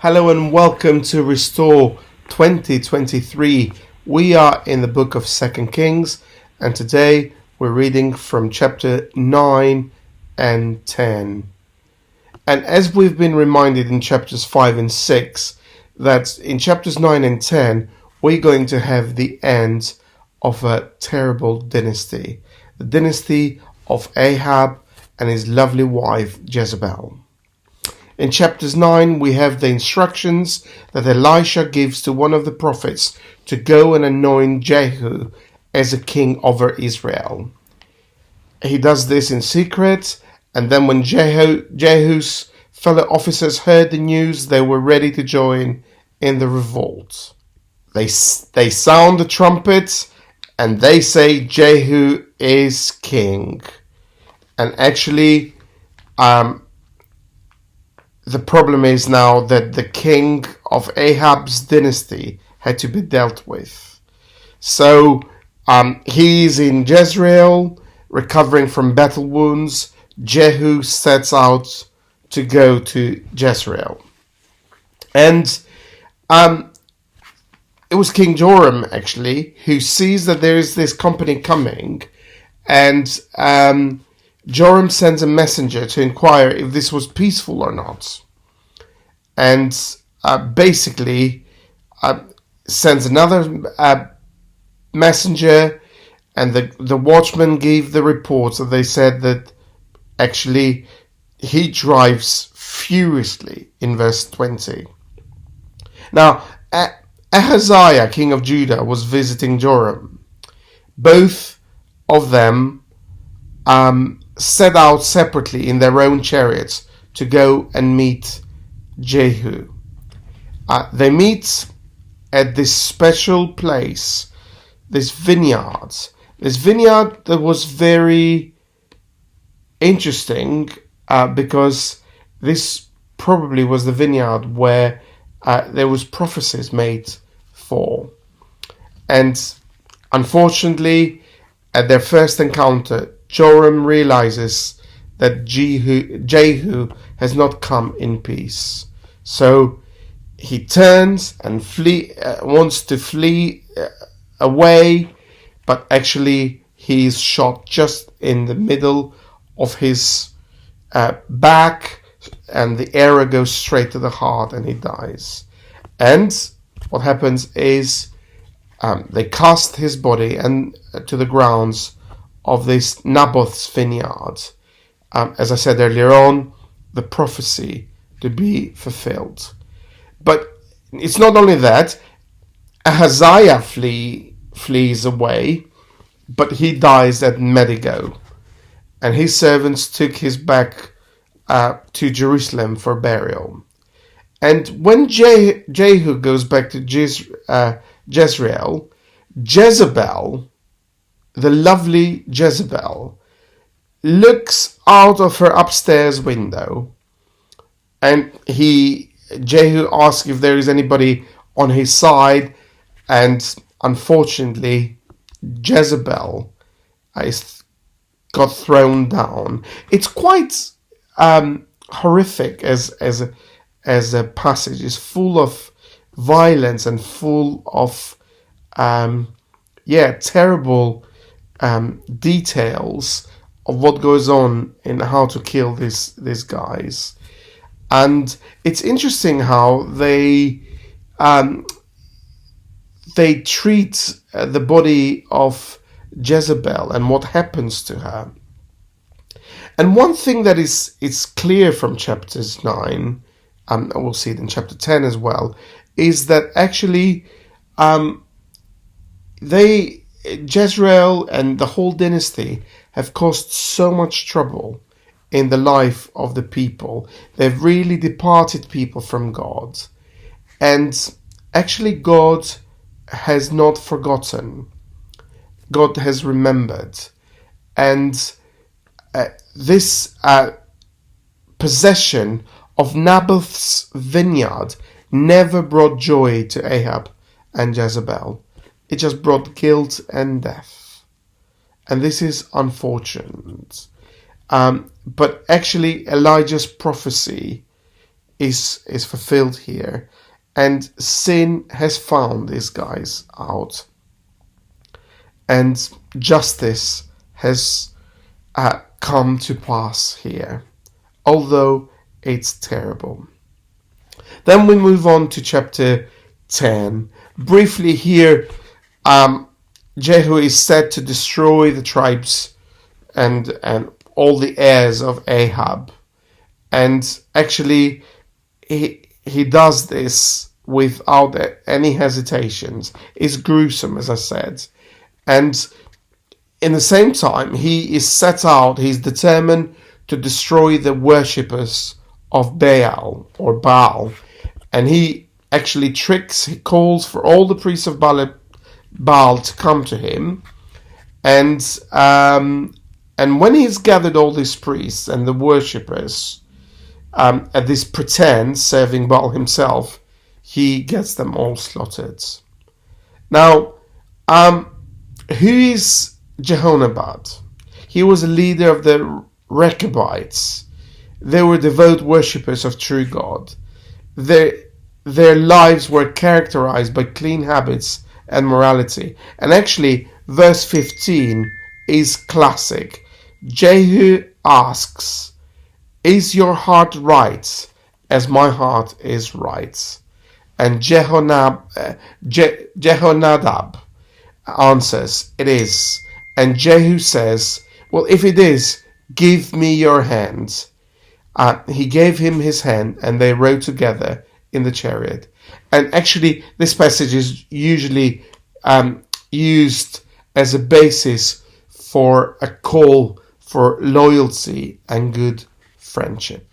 Hello and welcome to Restore 2023. We are in the book of 2 Kings, and today we're reading from chapter 9 and 10. And as we've been reminded in chapters 5 and 6, that in chapters 9 and 10, we're going to have the end of a terrible dynasty. The dynasty of Ahab and his lovely wife Jezebel. In chapters 9, we have the instructions that Elisha gives to one of the prophets to go and anoint Jehu as a king over Israel. He does this in secret, and then when Jehu's fellow officers heard the news, they were ready to join in the revolt. They sound the trumpet, and they say Jehu is king. And actually, the problem is now that the king of Ahab's dynasty had to be dealt with. So he's in Jezreel, recovering from battle wounds. Jehu sets out to go to Jezreel. And it was King Joram, actually, who sees that there is this company coming. And Joram sends a messenger to inquire if this was peaceful or not. And basically sends another messenger, and the watchman gave the report. So they said that actually he drives furiously in verse 20. Now, Ahaziah, king of Judah, was visiting Joram. Both of them set out separately in their own chariots to go and meet Jehu. They meet at this special place, this vineyard. This vineyard that was very interesting because this probably was the vineyard where there was prophecies made for. And unfortunately, at their first encounter, Joram realizes that Jehu has not come in peace. So he turns and wants to flee away, but actually he is shot just in the middle of his back, and the arrow goes straight to the heart, and he dies. And what happens is they cast his body and to the grounds of this Naboth's vineyard. As I said earlier on, the prophecy to be fulfilled. But it's not only that. Ahaziah flees away, but he dies at Megiddo, and his servants took his back to Jerusalem for burial. And when Jehu goes back to Jezreel, Jezebel, the lovely Jezebel, looks out of her upstairs window, and Jehu asks if there is anybody on his side, and unfortunately Jezebel got thrown down. It's quite horrific as a passage. It's full of violence and full of terrible details of what goes on in how to kill these guys. And it's interesting how they treat the body of Jezebel and what happens to her. And one thing that is clear from chapters 9, and we'll see it in chapter 10 as well, is that actually Jezreel and the whole dynasty have caused so much trouble in the life of the people. They've really departed people from God. And actually God has not forgotten. God has remembered. And this possession of Naboth's vineyard never brought joy to Ahab and Jezebel. It just brought guilt and death. And this is unfortunate. But actually Elijah's prophecy is fulfilled here, and sin has found these guys out, and justice has come to pass here, although it's terrible. Then we move on to chapter 10. Briefly here, Jehu is said to destroy the tribes and all the heirs of Ahab. And actually, he does this without any hesitations. It's gruesome, as I said. And in the same time, he is set out, he's determined to destroy the worshippers of Baal or Baal. And he actually he calls for all the priests of Baal to come to him. And when he's gathered all these priests and the worshippers, at this pretense, serving Baal himself, he gets them all slaughtered. Now, who is Jehonadab? He was a leader of the Rechabites. They were devout worshippers of true God. Their lives were characterized by clean habits and morality. And actually, verse 15 is classic. Jehu asks, "Is your heart right as my heart is right?" And Jehonadab answers, "It is." And Jehu says, "Well, if it is, give me your hand." He gave him his hand, and they rode together in the chariot. And actually, this passage is usually used as a basis for a call for loyalty and good friendship.